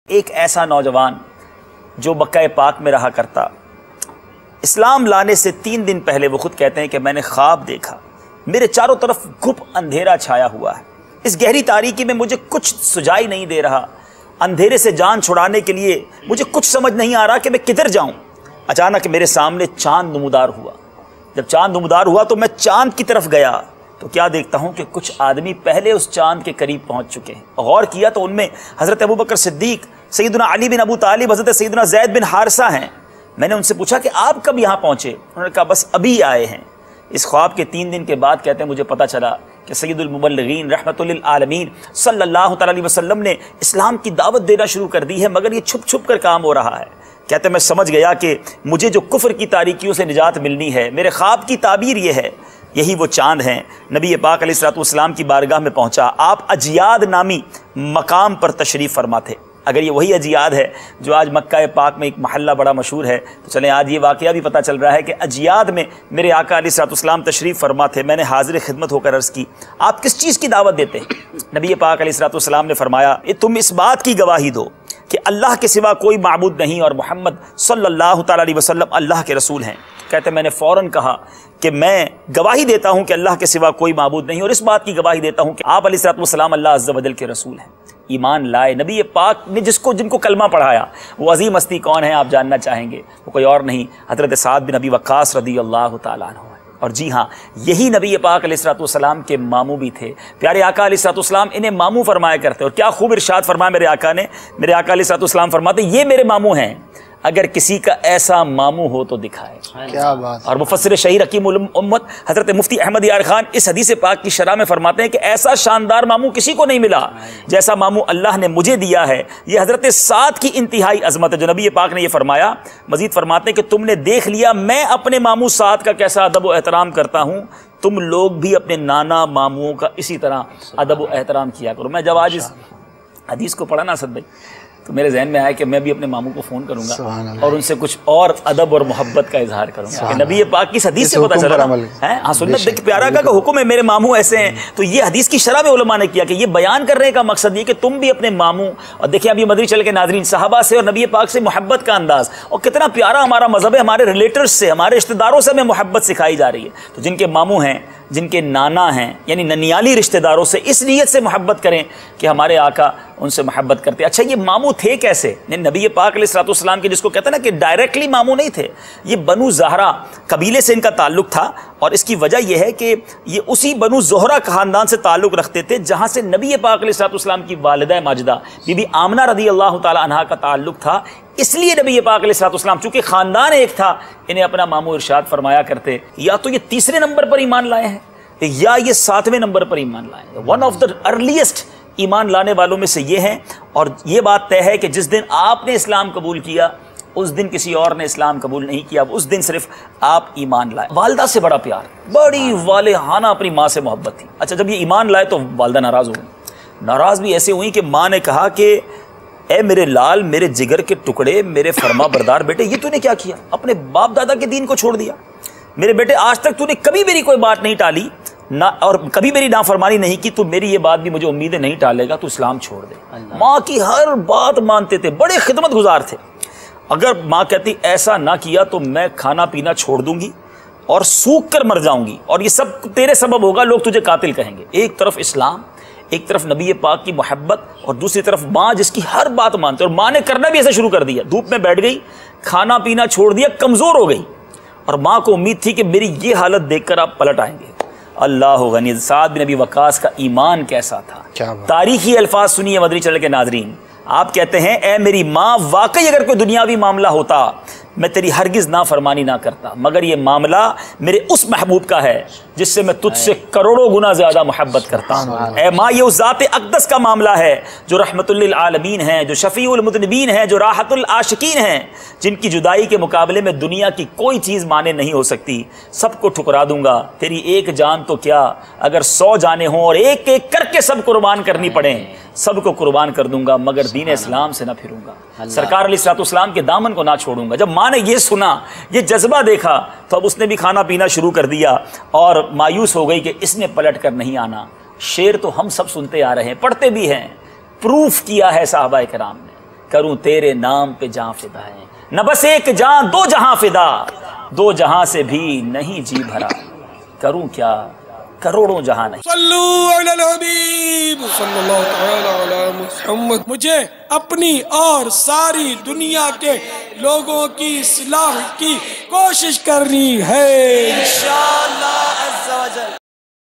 ایک ایسا نوجوان جو مکہ پاک میں رہا کرتا، اسلام لانے سے 3 دن پہلے وہ خود کہتے ہیں کہ میں نے خواب دیکھا، میرے چاروں طرف گھپ اندھیرا چھایا ہوا ہے، اس گہری تاریکی میں مجھے کچھ سجائی نہیں دے رہا، اندھیرے سے جان چھڑانے کے لیے مجھے کچھ سمجھ نہیں آ رہا کہ میں کدھر جاؤں۔ اچانک میرے سامنے چاند نمودار ہوا، جب چاند نمودار ہوا تو میں چاند کی طرف گیا تو کیا دیکھتا ہوں کہ کچھ آدمی پہلے اس چاند کے قریب پہنچ چکے ہیں۔ غور کیا تو ان میں حضرت ابوبکر صدیق، سیدنا علی بن ابو طالب، حضرت سیدنا زید بن حارثہ ہیں۔ میں نے ان سے پوچھا کہ آپ کب یہاں پہنچے؟ انہوں نے کہا بس ابھی آئے ہیں۔ اس خواب کے 3 دن کے بعد کہتے ہیں مجھے پتہ چلا کہ سید المبلغین رحمت للعالمین صلی اللہ تعالی علیہ وسلم نے اسلام کی دعوت دینا شروع کر دی ہے، مگر یہ چھپ چھپ کر کام ہو رہا ہے۔ کہتے ہیں میں سمجھ گیا کہ مجھے جو کفر کی تاریکیوں سے نجات ملنی ہے، میرے خواب کی تعبیر یہ ہے، یہی وہ چاند ہیں۔ نبی پاک علیہ الصلوۃ والسلام کی بارگاہ میں پہنچا، آپ اجیاد نامی مقام پر تشریف فرما تھے۔ اگر یہ وہی اجیاد ہے جو آج مکہ پاک میں ایک محلہ بڑا مشہور ہے، تو چلیں آج یہ واقعہ بھی پتہ چل رہا ہے کہ اجیاد میں میرے آقا علیہ الصلوۃ والسلام تشریف فرما تھے۔ میں نے حاضر خدمت ہو کر عرض کی آپ کس چیز کی دعوت دیتے ہیں؟ نبی پاک علیہ الصلوۃ والسلام نے فرمایا تم اس بات کی گواہی دو کہ اللہ کے سوا کوئی معبود نہیں اور محمد صلی اللہ تعالی علیہ وسلم اللہ کے رسول ہیں۔ کہتے ہیں میں نے فوراً کہا کہ میں گواہی دیتا ہوں کہ اللہ کے سوا کوئی معبود نہیں، اور اس بات کی گواہی دیتا ہوں کہ آپ علیہ الصلوۃ والسلام اللہ عز و جل کے رسول ہیں۔ ایمان لائے۔ نبی پاک نے جن کو کلمہ پڑھایا وہ عظیم ہستی کون ہے آپ جاننا چاہیں گے؟ وہ کوئی اور نہیں، حضرت سعد بن ابی وقاص رضی اللہ تعالیٰ عنہ ہے۔ اور جی ہاں، یہی نبی پاک علیہ الصلوۃ والسلام کے ماموں بھی تھے۔ پیارے آقا علیہ الصلوۃ والسلام انہیں ماموں فرمایا کرتے، اور کیا خوب ارشاد فرمایا میرے آقا نے۔ میرے آقا علیہ الصلوۃ والسلام فرماتے یہ میرے ماموں ہیں، اگر کسی کا ایسا ماموں ہو تو دکھائے۔ کیا بات۔ اور مفسر شہیر حکیم الامت حضرت مفتی احمد یار خان اس حدیث پاک کی شرح میں فرماتے ہیں کہ ایسا شاندار ماموں کسی کو نہیں ملا جیسا ماموں اللہ نے مجھے دیا ہے۔ یہ حضرت سعد کی انتہائی عظمت ہے جو نبی پاک نے یہ فرمایا۔ مزید فرماتے ہیں کہ تم نے دیکھ لیا میں اپنے ماموں سعد کا کیسا ادب و احترام کرتا ہوں، تم لوگ بھی اپنے نانا ماموں کا اسی طرح ادب و احترام کیا کرو۔ میں جب آج اس حدیث کو پڑھا نا اسد بھائی، تو میرے ذہن میں آیا کہ میں بھی اپنے ماموں کو فون کروں گا اور ان سے کچھ اور ادب اور محبت کا اظہار کروں گا کہ نبی پاک کی حدیث سے پتہ چلا ہاں سنت دیکھ پیارا کا حکم ہے میرے ماموں ایسے ہیں۔ تو یہ حدیث کی شرح میں علماء نے کیا کہ یہ بیان کرنے کا مقصد یہ کہ تم بھی اپنے ماموں، اور دیکھیں ابھی مدری چل کے ناظرین صحابہ سے اور نبی پاک سے محبت کا انداز، اور کتنا پیارا ہمارا مذہب ہے، ہمارے ریلیٹرز سے، ہمارے رشتہ داروں سے ہمیں محبت سکھائی جا رہی ہے۔ تو جن کے ماموں ہیں، جن کے نانا ہیں، یعنی ننیالی رشتہ داروں سے اس نیت سے محبت کریں کہ ہمارے آقا ان سے محبت کرتے۔ اچھا یہ ماموں تھے کیسے؟ نبی پاک علیہ الصلوۃ والسلام کے جس کو کہتے ہیں نا کہ ڈائریکٹلی ماموں نہیں تھے، یہ بنو زہرا قبیلے سے ان کا تعلق تھا، اور اس کی وجہ یہ ہے کہ یہ اسی بنو زہرا خاندان سے تعلق رکھتے تھے جہاں سے نبی پاک علیہ الصلوۃ والسلام کی والدہ ماجدہ بی بی آمنہ رضی اللہ تعالی عنہا کا تعلق تھا۔ اس لیے نبی پاک علیہ الصلوۃ والسلام چونکہ خاندان ایک تھا، انہیں اپنا ماموں ارشاد فرمایا کرتے۔ یا تو یہ تیسرے نمبر پر ایمان لائے ہیں یا یہ 7ویں نمبر پر ایمان لائے ہیں۔ ون آف دا ارلیسٹ ایمان لانے والوں میں سے یہ ہیں، اور یہ بات طے ہے کہ جس دن آپ نے اسلام قبول کیا اس دن کسی اور نے اسلام قبول نہیں کیا، اس دن صرف آپ ایمان لائے۔ والدہ سے بڑا پیار، بڑی والہانہ اپنی ماں سے محبت تھی۔ اچھا جب یہ ایمان لائے تو والدہ ناراض ہو گئی، ناراض بھی ایسے ہوئی کہ ماں نے کہا کہ اے میرے لال، میرے جگر کے ٹکڑے، میرے فرما بردار بیٹے، یہ تو نے کیا کیا؟ اپنے باپ دادا کے دین کو چھوڑ دیا۔ میرے بیٹے آج تک تو نے کبھی میری کوئی بات نہیں ٹالی نہ، اور کبھی میری نافرمانی نہیں کی، تو میری یہ بات بھی مجھے امیدیں نہیں ٹالے گا، تو اسلام چھوڑ دے۔ ماں کی ہر بات مانتے تھے، بڑے خدمت گزار تھے۔ اگر ماں کہتی ایسا نہ کیا تو میں کھانا پینا چھوڑ دوں گی اور سوکھ کر مر جاؤں گی، اور یہ سب تیرے سبب ہوگا، لوگ تجھے قاتل کہیں گے۔ ایک طرف اسلام، ایک طرف نبی پاک کی محبت، اور دوسری طرف ماں جس کی ہر بات مانتے، اور ماں نے کرنا بھی ایسا شروع کر دیا۔ دھوپ میں بیٹھ گئی، کھانا پینا چھوڑ دیا، کمزور ہو گئی، اور ماں کو امید تھی کہ میری یہ حالت دیکھ کر آپ پلٹ آئیں گے۔ اللہ غنی، سعد بن ابی وقاص کا ایمان کیسا تھا! تاریخی الفاظ سنیے مدری چینل کے ناظرین۔ آپ کہتے ہیں اے میری ماں، واقعی اگر کوئی دنیاوی معاملہ ہوتا میں تیری ہرگز نافرمانی نہ کرتا، مگر یہ معاملہ میرے اس محبوب کا ہے جس سے میں تجھ سے کروڑوں گنا زیادہ محبت کرتا ہوں۔ اے ماں، یہ اس ذات اقدس کا معاملہ ہے جو رحمت للعالمین ہیں، جو شفیع المذنبین ہیں، جو راحت العاشقین ہیں، جن کی جدائی کے مقابلے میں دنیا کی کوئی چیز مانے نہیں ہو سکتی۔ سب کو ٹھکرا دوں گا، تیری ایک جان تو کیا اگر 100 جانیں ہوں اور ایک ایک کر کے سب قربان کرنی پڑیں، سب کو قربان کر دوں گا، مگر دین اسلام سے نہ پھروں گا، سرکار علیہ الصلوۃ والسلام کے دامن کو نہ چھوڑوں گا۔ جب ماں نے یہ سنا، یہ جذبہ دیکھا، تو اب اس نے بھی کھانا پینا شروع کر دیا، اور مایوس ہو گئی کہ اس نے پلٹ کر نہیں آنا۔ شعر تو ہم سب سنتے آ رہے ہیں، پڑھتے بھی ہیں، پروف کیا ہے صحابہ کرام نے کروں تیرے نام پہ جاں فدا ہے، نہ بس ایک جاں دو جہاں فدا، دو جہاں سے بھی نہیں جی بھرا، کروں کیا کروڑوں جہاں نہیں۔ صلو علی الحبیب صلی اللہ تعالی علی محمد۔ مجھے اپنی اور ساری دنیا کے لوگوں کی اصلاح کی کوشش کرنی ہے انشاءاللہ عز و جل۔